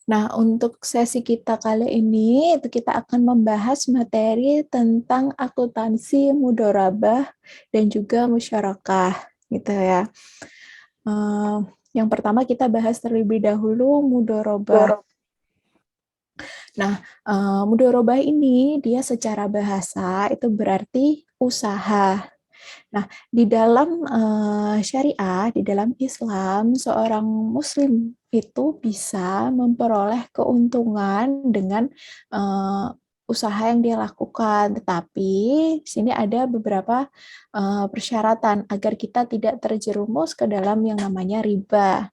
Nah, untuk sesi kita kali ini, itu kita akan membahas materi tentang akuntansi mudorabah dan juga musyarakah, gitu ya. Eh, yang pertama kita bahas terlebih dahulu mudorobah. Nah, mudorobah ini dia secara bahasa itu berarti usaha. Nah, di dalam syariah, di dalam Islam, seorang Muslim itu bisa memperoleh keuntungan dengan eh, usaha yang dia lakukan. Tetapi di sini ada beberapa persyaratan agar kita tidak terjerumus ke dalam yang namanya riba.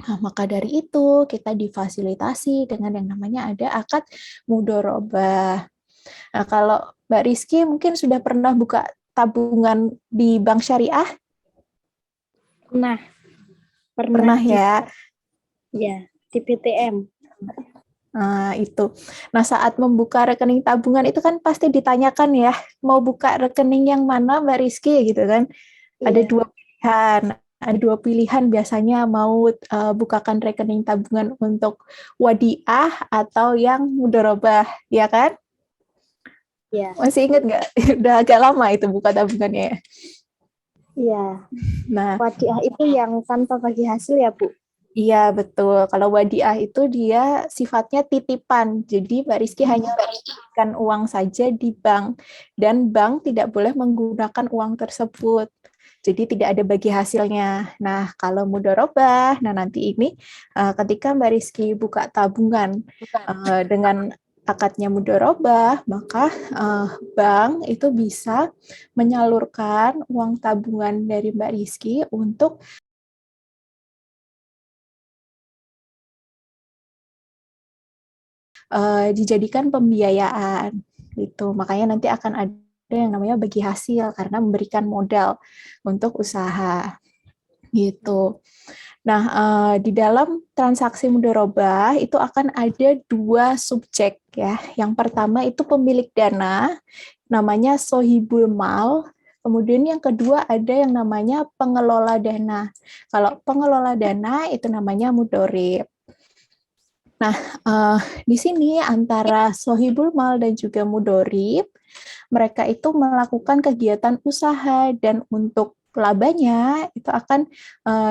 Nah, maka dari itu kita difasilitasi dengan yang namanya ada akad mudorobah. Nah, kalau Mbak Rizky mungkin sudah pernah buka tabungan di bank syariah? Pernah, pernah Pernah di ya. di BTM. Nah, itu. Nah, saat membuka rekening tabungan itu kan pasti ditanyakan ya, mau buka rekening yang mana Mbak Rizky gitu kan. Ada Iya, dua pilihan. Ada dua pilihan biasanya mau bukakan rekening tabungan untuk wadiah atau yang mudorobah, ya kan? iya, Masih ingat nggak? Udah agak lama itu buka tabungannya ya. iya. Nah, Wadiah itu yang tanpa bagi hasil ya, Bu? iya, betul. Kalau wadiah itu dia sifatnya titipan. Jadi Mbak Rizky hanya memberikan uang saja di bank. Dan bank tidak boleh menggunakan uang tersebut. Jadi tidak ada bagi hasilnya. Nah, kalau mudorobah, nah nanti ini ketika Mbak Rizky buka tabungan dengan akadnya mudorobah, maka bank itu bisa menyalurkan uang tabungan dari Mbak Rizky untuk dijadikan pembiayaan gitu. Makanya nanti akan ada yang namanya bagi hasil karena memberikan modal untuk usaha gitu. Nah, di dalam transaksi mudorobah itu akan ada dua subjek ya. Yang pertama itu pemilik dana, namanya sohibul mal. Kemudian yang kedua ada yang namanya pengelola dana. Kalau pengelola dana itu namanya mudorib. Nah, di sini antara sohibul mal dan juga mudorib, mereka itu melakukan kegiatan usaha dan untuk labanya itu akan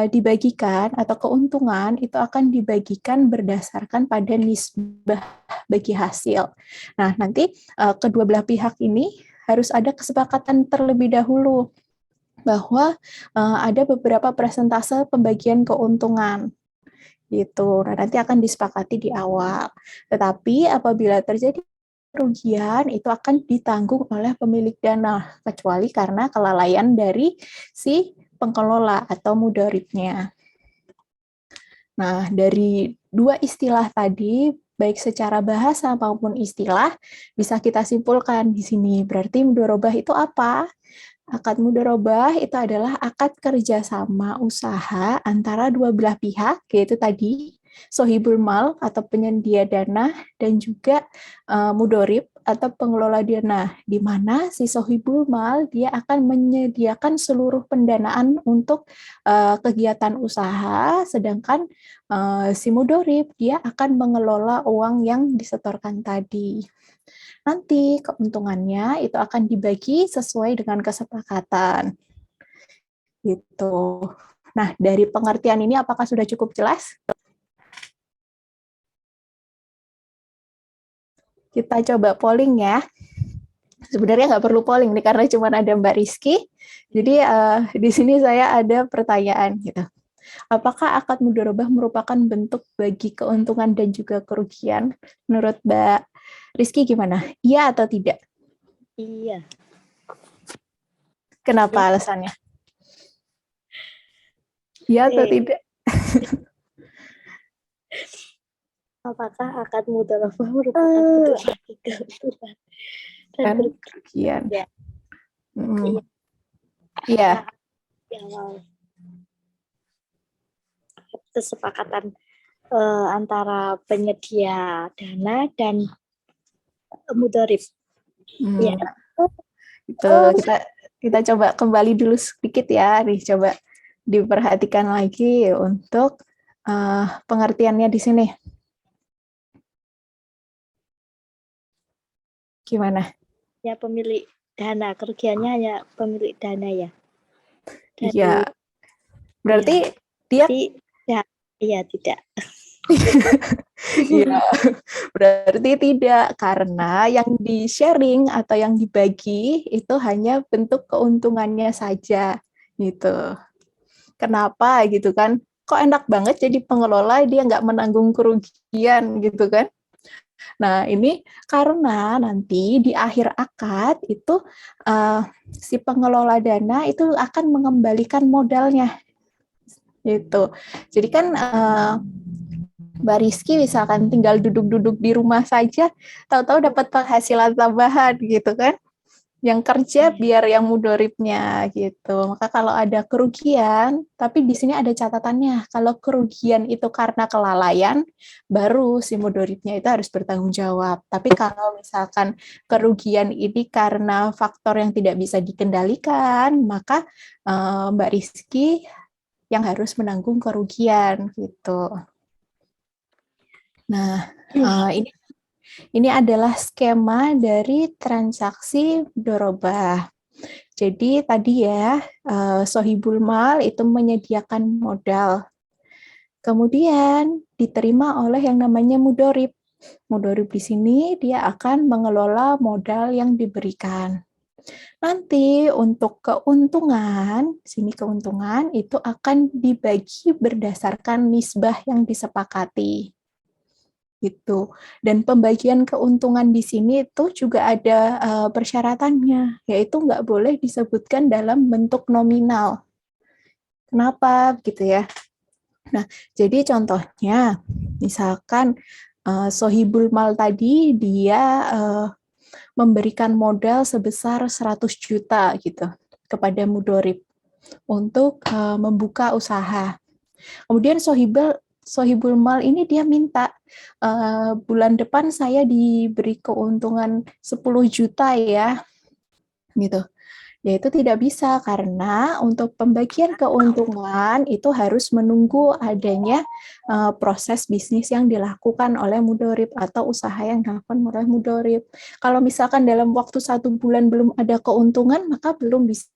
dibagikan atau keuntungan itu akan dibagikan berdasarkan pada nisbah bagi hasil. Nah, nanti kedua belah pihak ini harus ada kesepakatan terlebih dahulu bahwa ada beberapa persentase pembagian keuntungan gitu. Nah, nanti akan disepakati di awal. Tetapi apabila terjadi kerugian itu akan ditanggung oleh pemilik dana, kecuali karena kelalaian dari si pengelola atau mudoribnya. Nah, dari dua istilah tadi, baik secara bahasa maupun istilah, bisa kita simpulkan di sini. Berarti mudorobah itu apa? Akad mudharabah itu adalah akad kerjasama usaha antara dua belah pihak, yaitu tadi sohibul mal atau penyedia dana dan juga mudorib atau pengelola dana, di mana si sohibul mal dia akan menyediakan seluruh pendanaan untuk kegiatan usaha, sedangkan si mudorib dia akan mengelola uang yang disetorkan tadi. Nanti keuntungannya itu akan dibagi sesuai dengan kesepakatan. Gitu. Nah, dari pengertian ini apakah sudah cukup jelas? Kita coba polling ya. Sebenarnya nggak perlu polling nih karena cuma ada Mbak Rizky. Jadi di sini saya ada pertanyaan gitu. Apakah akad mudharabah merupakan bentuk bagi keuntungan dan juga kerugian? Menurut Mbak Rizky gimana? Iya atau tidak? Iya. Kenapa Ya. alasannya? Iya atau tidak? Apakah akad mudharabah merupakan bentuk bagi keuntungan dan Kan kerugian? kerugian. Ya, iya. Karena Iya. di awal kesepakatan antara penyedia dana dan mudharib. Ya. Hmm. Itu kita kita coba kembali dulu sedikit ya, nih coba diperhatikan lagi untuk pengertiannya di sini. Gimana? Ya pemilik dana, kerugiannya hanya pemilik dana ya. Dari Iya, berarti ya, dia jadi ya, iya tidak. Iya, berarti tidak, karena yang di-sharing atau yang dibagi itu hanya bentuk keuntungannya saja, gitu. Kenapa gitu kan? Kok enak banget jadi pengelola dia nggak menanggung kerugian gitu kan? Nah, ini karena nanti di akhir akad itu si pengelola dana itu akan mengembalikan modalnya gitu. Jadi kan Mbak Rizky misalkan tinggal duduk-duduk di rumah saja, tahu-tahu dapat penghasilan tambahan gitu kan? Yang kerja biar yang mudoribnya gitu. Maka kalau ada kerugian, tapi di sini ada catatannya. Kalau kerugian itu karena kelalaian, baru si mudoribnya itu harus bertanggung jawab. Tapi kalau misalkan kerugian ini karena faktor yang tidak bisa dikendalikan, maka Mbak Rizky yang harus menanggung kerugian gitu. Nah, ini adalah skema dari transaksi dorobah. Jadi tadi ya, Sohibul Mal itu menyediakan modal. Kemudian diterima oleh yang namanya mudorib. Mudorib di sini dia akan mengelola modal yang diberikan. Nanti untuk keuntungan, sini keuntungan itu akan dibagi berdasarkan nisbah yang disepakati gitu. Dan pembagian keuntungan di sini itu juga ada persyaratannya, yaitu nggak boleh disebutkan dalam bentuk nominal. Kenapa gitu ya? Nah, jadi contohnya, misalkan Sohibul Mal tadi dia memberikan modal sebesar 100 juta gitu kepada mudorib untuk membuka usaha. Kemudian Sohibul Mal ini dia minta bulan depan saya diberi keuntungan 10 juta ya, gitu. Ya itu tidak bisa karena untuk pembagian keuntungan itu harus menunggu adanya proses bisnis yang dilakukan oleh mudorib atau usaha yang dilakukan oleh mudorib. Kalau misalkan dalam waktu 1 bulan belum ada keuntungan, maka belum bisa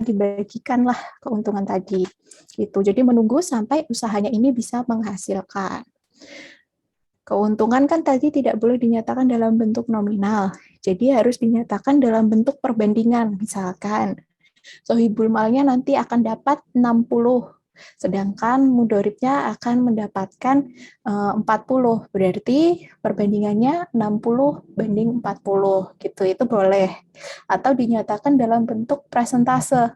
dibagikanlah keuntungan tadi. Gitu. Jadi menunggu sampai usahanya ini bisa menghasilkan. Keuntungan kan tadi tidak boleh dinyatakan dalam bentuk nominal, jadi harus dinyatakan dalam bentuk perbandingan. Misalkan, Sohibul Malnya nanti akan dapat 60, sedangkan mudoribnya akan mendapatkan 40. Berarti perbandingannya 60 banding 40, gitu. Itu boleh. Atau dinyatakan dalam bentuk presentase.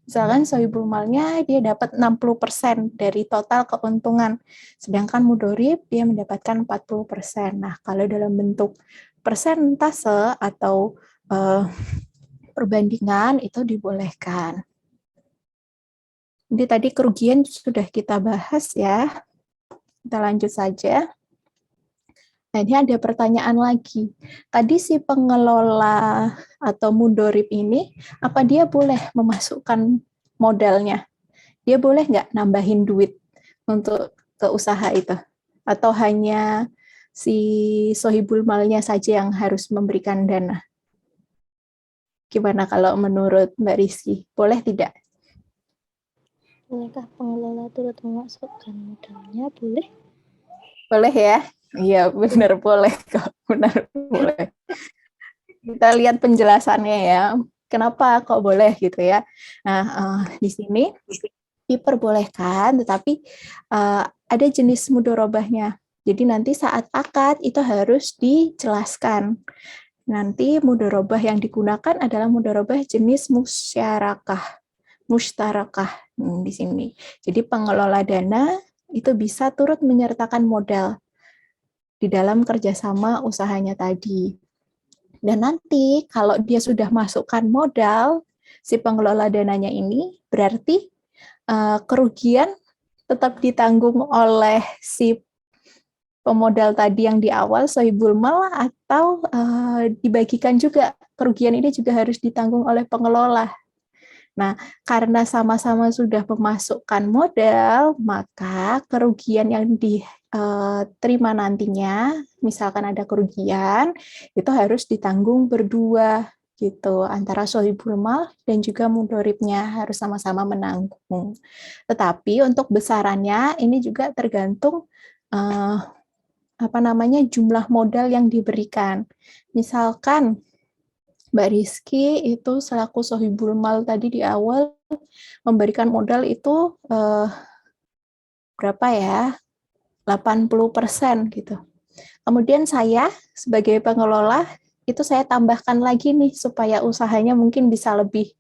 Misalkan Sohibul Malnya dia dapat 60% dari total keuntungan, sedangkan mudorib dia mendapatkan 40%. Nah, kalau dalam bentuk persentase atau perbandingan itu dibolehkan. Jadi tadi kerugian sudah kita bahas ya. Kita lanjut saja. Nah, ini ada pertanyaan lagi. Tadi si pengelola atau mudorib ini, apa dia boleh memasukkan modalnya? Dia boleh nggak nambahin duit untuk ke usaha itu? Atau hanya si sohibul malnya saja yang harus memberikan dana? Gimana kalau menurut Mbak Rizky? Boleh tidak? Bolehkah pengelola turut memasukkan modalnya? Boleh. Boleh ya? Iya, benar boleh kok. Benar boleh. Kita lihat penjelasannya ya. Kenapa kok boleh gitu ya? Nah, di sini diperbolehkan, tetapi ada jenis mudorobahnya. Jadi nanti saat akad itu harus dijelaskan. Nanti mudorobah yang digunakan adalah mudorobah jenis musyarakah, mustarakah di sini. Jadi pengelola dana itu bisa turut menyertakan modal di dalam kerjasama usahanya tadi. Dan nanti kalau dia sudah masukkan modal, si pengelola dananya ini berarti kerugian tetap ditanggung oleh si pemodal tadi yang di awal sohibul mal atau dibagikan juga kerugian ini juga harus ditanggung oleh pengelola Nah, karena sama-sama sudah memasukkan modal, maka kerugian yang diterima nantinya, misalkan ada kerugian, itu harus ditanggung berdua gitu, antara sohibul mal dan juga mudoribnya harus sama-sama menanggung. Tetapi untuk besarannya ini juga tergantung jumlah modal yang diberikan. Misalkan Mbak Rizky itu selaku sohibul mal tadi di awal memberikan modal itu berapa ya? 80% gitu. Kemudian saya sebagai pengelola itu saya tambahkan lagi nih supaya usahanya mungkin bisa lebih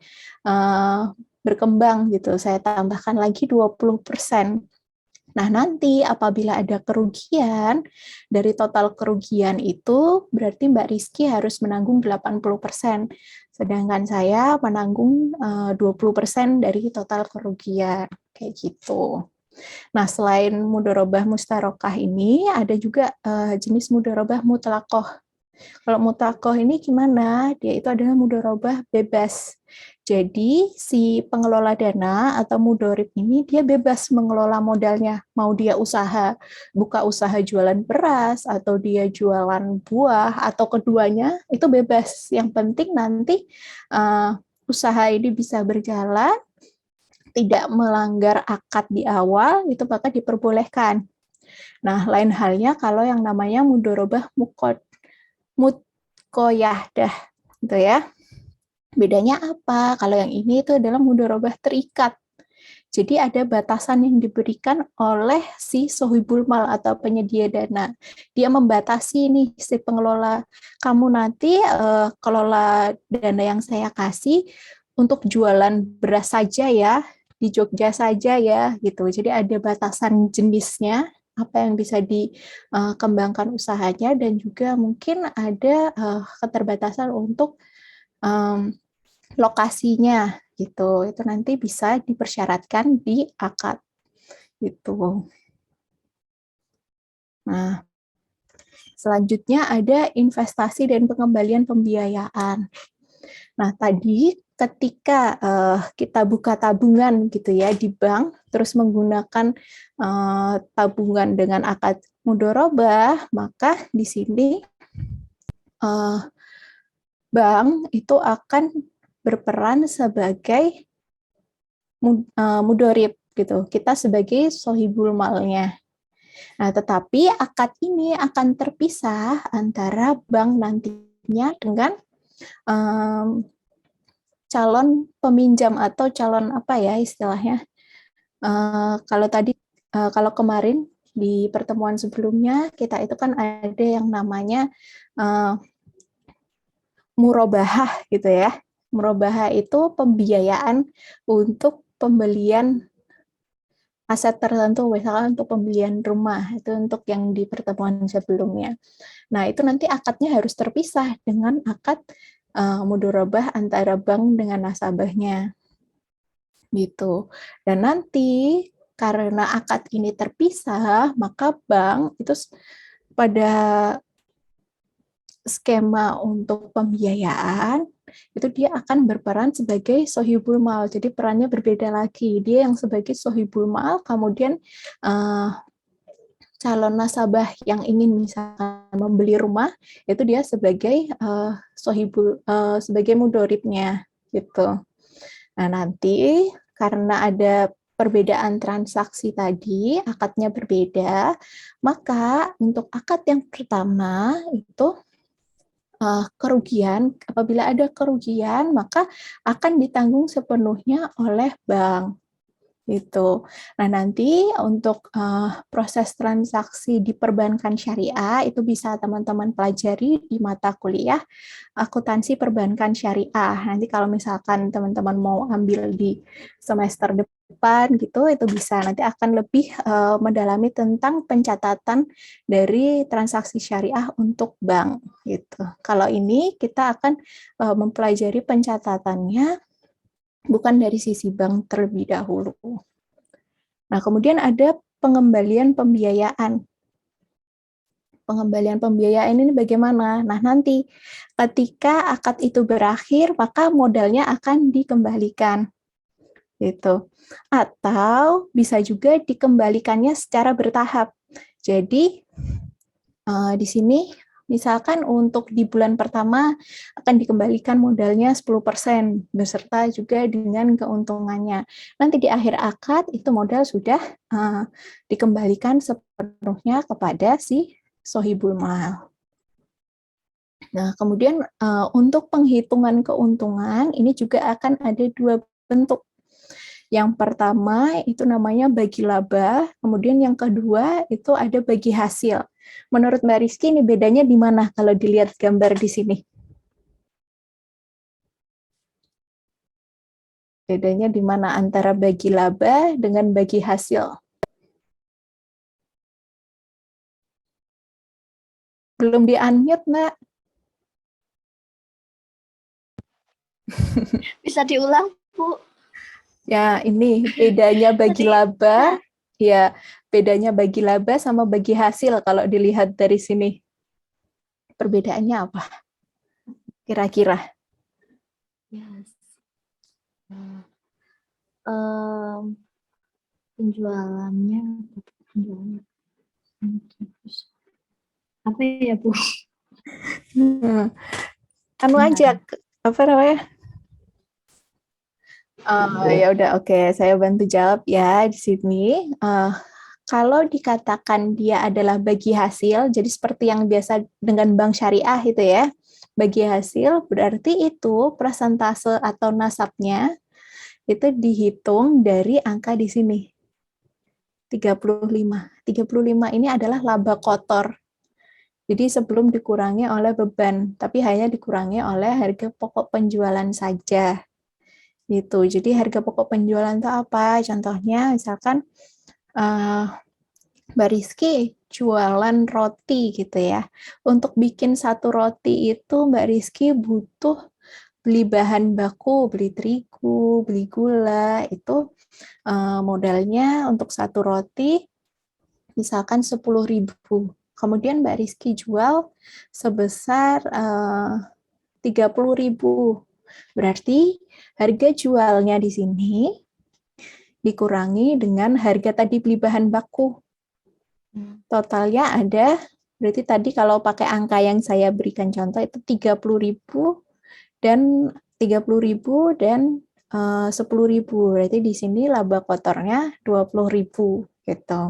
berkembang gitu. Saya tambahkan lagi 20%. Nah, nanti apabila ada kerugian, dari total kerugian itu berarti Mbak Rizky harus menanggung 80%, sedangkan saya menanggung 20% dari total kerugian, kayak gitu. Nah, selain mudorobah mustarokah ini, ada juga jenis mudorobah mutlakoh. Kalau mutlakoh ini gimana? Dia itu adalah mudorobah bebas. Jadi, si pengelola dana atau mudorib ini, dia bebas mengelola modalnya. Mau dia buka usaha jualan beras, atau dia jualan buah, atau keduanya, itu bebas. Yang penting nanti usaha ini bisa berjalan, tidak melanggar akad di awal, itu maka diperbolehkan. Nah, lain halnya kalau yang namanya mudorobah mutkoyahdah, gitu ya. Bedanya apa? Kalau yang ini itu adalah mudorobah terikat. Jadi ada batasan yang diberikan oleh si sohibul mal atau penyedia dana. Dia membatasi nih si pengelola, kamu nanti kelola dana yang saya kasih untuk jualan beras saja ya, di Jogja saja ya, gitu. Jadi ada batasan jenisnya, apa yang bisa dikembangkan usahanya, dan juga mungkin ada keterbatasan untuk lokasinya gitu. Itu nanti bisa dipersyaratkan di akad gitu. Nah, selanjutnya ada investasi dan pengembalian pembiayaan. Nah, tadi ketika kita buka tabungan gitu ya di bank, terus menggunakan tabungan dengan akad mudorobah, maka di sini bank itu akan berperan sebagai mudorib gitu. Kita sebagai sohibul malnya. Nah, tetapi akad ini akan terpisah antara bank nantinya dengan calon peminjam atau calon apa ya istilahnya. Kalau tadi, kalau kemarin di pertemuan sebelumnya kita itu kan ada yang namanya murobahah gitu ya. Murobahah itu pembiayaan untuk pembelian aset tertentu, misalkan untuk pembelian rumah, itu untuk yang di pertemuan sebelumnya. Nah, itu nanti akadnya harus terpisah dengan akad mudorobah antara bank dengan nasabahnya. Gitu. Dan nanti karena akad ini terpisah, maka bank itu pada skema untuk pembiayaan itu dia akan berperan sebagai sohibul mal. Jadi perannya berbeda lagi. Dia yang sebagai sohibul mal, kemudian calon nasabah yang ingin misalnya membeli rumah itu dia sebagai sebagai mudoribnya gitu. Nah, nanti karena ada perbedaan transaksi tadi, akadnya berbeda, maka untuk akad yang pertama itu kerugian, apabila ada kerugian, maka akan ditanggung sepenuhnya oleh bank. Gitu. Nah, nanti untuk proses transaksi di perbankan syariah itu bisa teman-teman pelajari di mata kuliah akuntansi perbankan syariah. Nanti kalau misalkan teman-teman mau ambil di semester depan gitu, itu bisa. Nanti akan lebih mendalami tentang pencatatan dari transaksi syariah untuk bank gitu. Kalau ini kita akan mempelajari pencatatannya bukan dari sisi bank terlebih dahulu. Nah, kemudian ada pengembalian pembiayaan. Pengembalian pembiayaan ini bagaimana? Nah, nanti ketika akad itu berakhir, maka modalnya akan dikembalikan. gitu. Atau bisa juga dikembalikannya secara bertahap. Jadi di sini misalkan untuk di bulan pertama akan dikembalikan modalnya 10% beserta juga dengan keuntungannya. Nanti di akhir akad itu modal sudah dikembalikan sepenuhnya kepada si sohibul mal. Nah, kemudian untuk penghitungan keuntungan ini juga akan ada dua bentuk. Yang pertama itu namanya bagi laba, kemudian yang kedua itu ada bagi hasil. Menurut Mbak Rizky ini bedanya di mana kalau dilihat gambar di sini? Bedanya di mana antara bagi laba dengan bagi hasil? Belum di-unmute, Mbak. Bisa diulang, Bu? Ya, ini bedanya bagi laba, ya bedanya bagi laba sama bagi hasil kalau dilihat dari sini. Perbedaannya apa? Kira-kira? Yes. Penjualannya apa ya, Bu? Anu aja, apa namanya? Ya udah, oke, saya bantu jawab ya di sini. Kalau dikatakan dia adalah bagi hasil, jadi seperti yang biasa dengan bank syariah itu ya, bagi hasil berarti itu persentase atau nasabnya itu dihitung dari angka di sini, 35. 35 ini adalah laba kotor. Jadi sebelum dikurangi oleh beban, tapi hanya dikurangi oleh harga pokok penjualan saja. Gitu. Jadi harga pokok penjualan itu apa? Contohnya misalkan Mbak Rizky jualan roti gitu ya. Untuk bikin satu roti itu Mbak Rizky butuh beli bahan baku, beli terigu, beli gula, itu modalnya untuk satu roti misalkan 10.000. Kemudian Mbak Rizky jual sebesar 30.000. Berarti harga jualnya di sini dikurangi dengan harga tadi beli bahan baku. Totalnya ada, berarti tadi kalau pakai angka yang saya berikan contoh itu 30.000 dan 30.000 dan 10.000. Berarti di sini laba kotornya 20.000 gitu.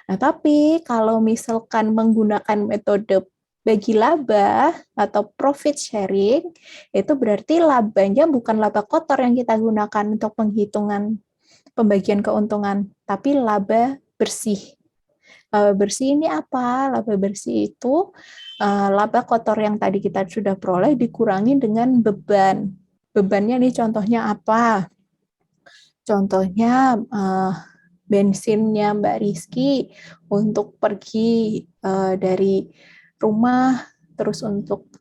Nah, tapi kalau misalkan menggunakan metode bagi laba atau profit sharing, itu berarti labanya bukan laba kotor yang kita gunakan untuk penghitungan pembagian keuntungan, tapi laba bersih. Laba bersih ini apa? Laba bersih itu laba kotor yang tadi kita sudah peroleh dikurangi dengan beban. Bebannya nih contohnya apa? Contohnya bensinnya Mbak Rizky untuk pergi dari rumah terus untuk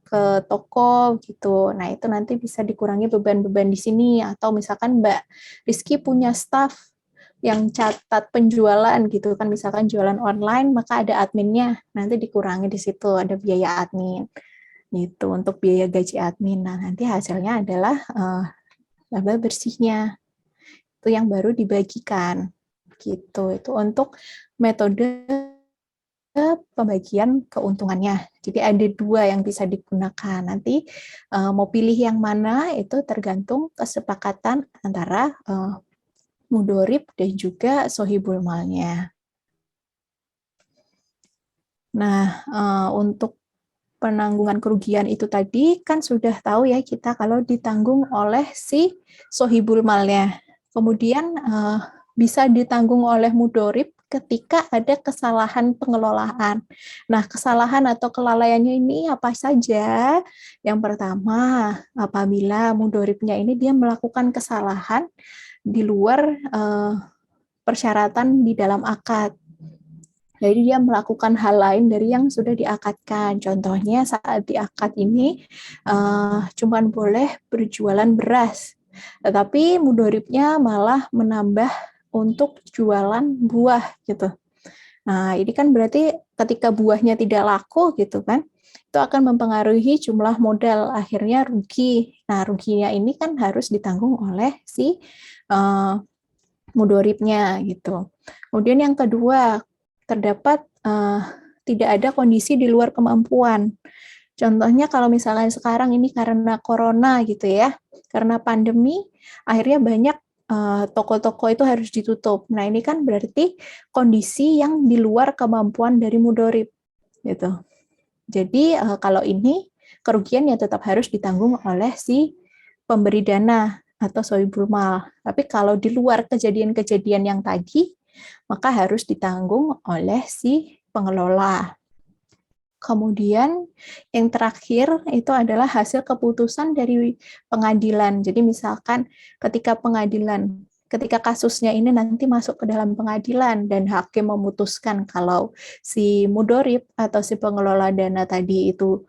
ke toko gitu. Nah, itu nanti bisa dikurangi beban-beban di sini atau misalkan Mbak Rizky punya staff yang catat penjualan gitu kan, misalkan jualan online maka ada adminnya, nanti dikurangi di situ ada biaya admin gitu untuk biaya gaji admin. Nah, nanti hasilnya adalah laba bersihnya itu yang baru dibagikan gitu. Itu untuk metode pembagian keuntungannya. Jadi ada dua yang bisa digunakan. Nanti mau pilih yang mana itu tergantung kesepakatan antara mudorib dan juga sohibul malnya. Nah, untuk penanggungan kerugian itu tadi kan sudah tahu ya kita kalau ditanggung oleh si sohibul malnya. Kemudian bisa ditanggung oleh mudorib ketika ada kesalahan pengelolaan. Nah, kesalahan atau kelalaiannya ini apa saja? Yang pertama, apabila mudoribnya ini dia melakukan kesalahan di luar persyaratan di dalam akad. Jadi dia melakukan hal lain dari yang sudah diakadkan. Contohnya saat diakad ini cuman boleh berjualan beras, tetapi mudoribnya malah menambah untuk jualan buah gitu. Nah, ini kan berarti ketika buahnya tidak laku gitu kan, itu akan mempengaruhi jumlah modal, akhirnya rugi. Nah, ruginya ini kan harus ditanggung oleh si mudoribnya gitu. Kemudian yang kedua, terdapat tidak ada kondisi di luar kemampuan. Contohnya kalau misalnya sekarang ini karena corona gitu ya, karena pandemi, akhirnya banyak toko-toko itu harus ditutup. Nah, ini kan berarti kondisi yang di luar kemampuan dari mudorib gitu. Jadi kalau ini kerugian ya tetap harus ditanggung oleh si pemberi dana atau sohibul mal. Tapi kalau di luar kejadian-kejadian yang tadi, maka harus ditanggung oleh si pengelola. Kemudian yang terakhir itu adalah hasil keputusan dari pengadilan. Jadi misalkan ketika kasusnya ini nanti masuk ke dalam pengadilan dan hakim memutuskan kalau si mudorib atau si pengelola dana tadi itu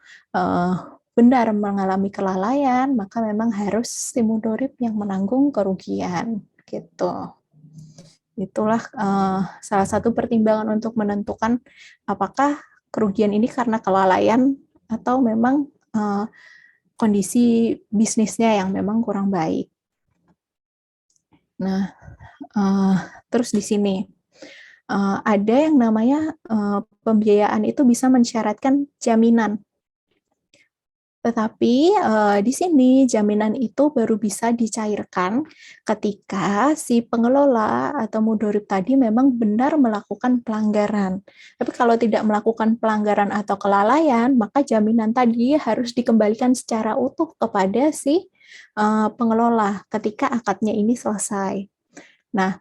benar mengalami kelalaian, maka memang harus si mudorib yang menanggung kerugian gitu. Itulah salah satu pertimbangan untuk menentukan apakah kerugian ini karena kelalaian atau memang kondisi bisnisnya yang memang kurang baik. Nah, terus di sini ada yang namanya pembiayaan itu bisa mensyaratkan jaminan. Tetapi di sini jaminan itu baru bisa dicairkan ketika si pengelola atau mudorib tadi memang benar melakukan pelanggaran. Tapi kalau tidak melakukan pelanggaran atau kelalaian, maka jaminan tadi harus dikembalikan secara utuh kepada si pengelola ketika akadnya ini selesai. Nah,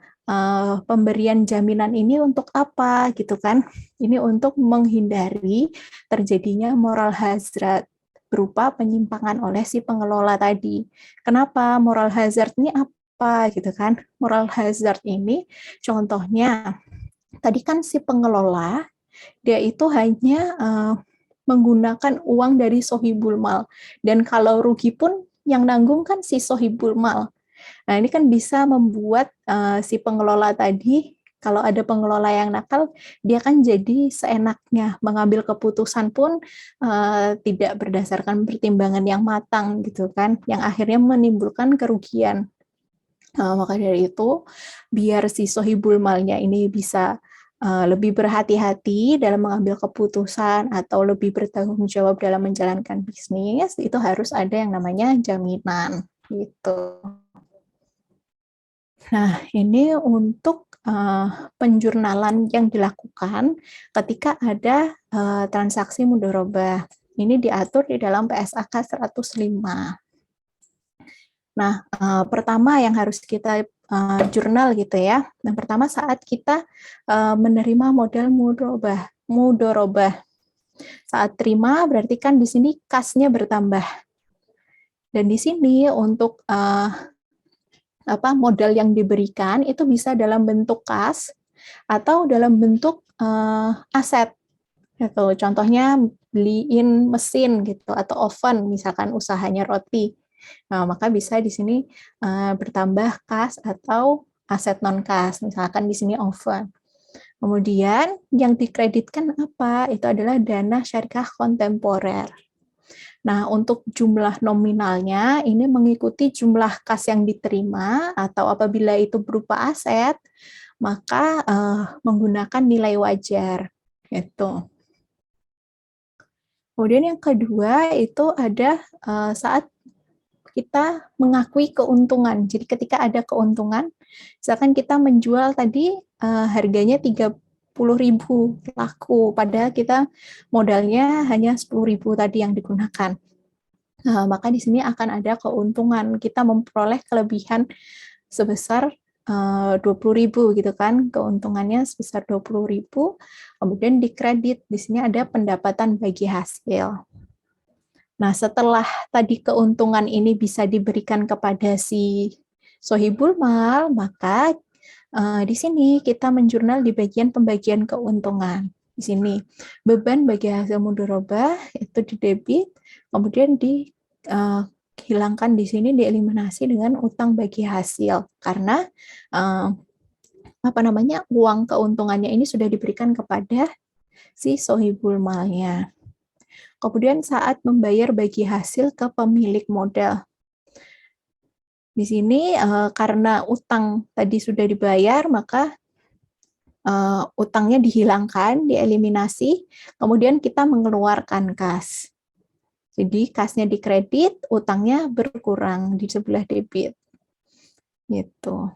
pemberian jaminan ini untuk apa gitu kan? Ini untuk menghindari terjadinya moral hazard berupa penyimpangan oleh si pengelola tadi. Kenapa moral hazard ini apa gitu kan? Moral hazard ini contohnya tadi kan si pengelola dia itu hanya menggunakan uang dari sohibul mal dan kalau rugi pun yang nanggung kan si sohibul mal. Nah, ini kan bisa membuat si pengelola tadi, kalau ada pengelola yang nakal, dia kan jadi seenaknya mengambil keputusan pun tidak berdasarkan pertimbangan yang matang gitu kan, yang akhirnya menimbulkan kerugian. Maka dari itu, biar si sohibul malnya ini bisa lebih berhati-hati dalam mengambil keputusan atau lebih bertanggung jawab dalam menjalankan bisnis, itu harus ada yang namanya jaminan gitu. Nah, ini untuk penjurnalan yang dilakukan ketika ada transaksi mudharabah. Ini diatur di dalam PSAK 105. Nah, pertama yang harus kita jurnal gitu ya. Yang pertama saat kita menerima modal mudharabah. Saat terima berarti kan di sini kasnya bertambah. Dan di sini untuk modal yang diberikan itu bisa dalam bentuk kas atau dalam bentuk aset. Gitu. Contohnya beliin mesin gitu atau oven misalkan usahanya roti. Nah, maka bisa di sini bertambah kas atau aset non kas, misalkan di sini oven. Kemudian yang dikreditkan apa? Itu adalah dana syariah kontemporer. Nah, untuk jumlah nominalnya ini mengikuti jumlah kas yang diterima atau apabila itu berupa aset, maka menggunakan nilai wajar. Gitu. Kemudian yang kedua itu ada saat kita mengakui keuntungan. Jadi ketika ada keuntungan, misalkan kita menjual tadi harganya 30.000 laku, padahal kita modalnya hanya 10.000 tadi yang digunakan. Nah, maka di sini akan ada keuntungan. Kita memperoleh kelebihan sebesar 20.000 gitu kan, keuntungannya sebesar 20.000, kemudian dikredit. Di sini ada pendapatan bagi hasil. Nah, setelah tadi keuntungan ini bisa diberikan kepada si sohibul mal, maka di sini kita menjurnal di bagian pembagian keuntungan. Di sini beban bagi hasil mudharabah itu didebit, kemudian dihilangkan di sini dieliminasi dengan utang bagi hasil karena uang keuntungannya ini sudah diberikan kepada si sohibul malnya. Kemudian saat membayar bagi hasil ke pemilik modal. Di sini karena utang tadi sudah dibayar, maka utangnya dihilangkan, dieliminasi, kemudian kita mengeluarkan kas. Jadi kasnya dikredit, utangnya berkurang di sebelah debit. Gitu.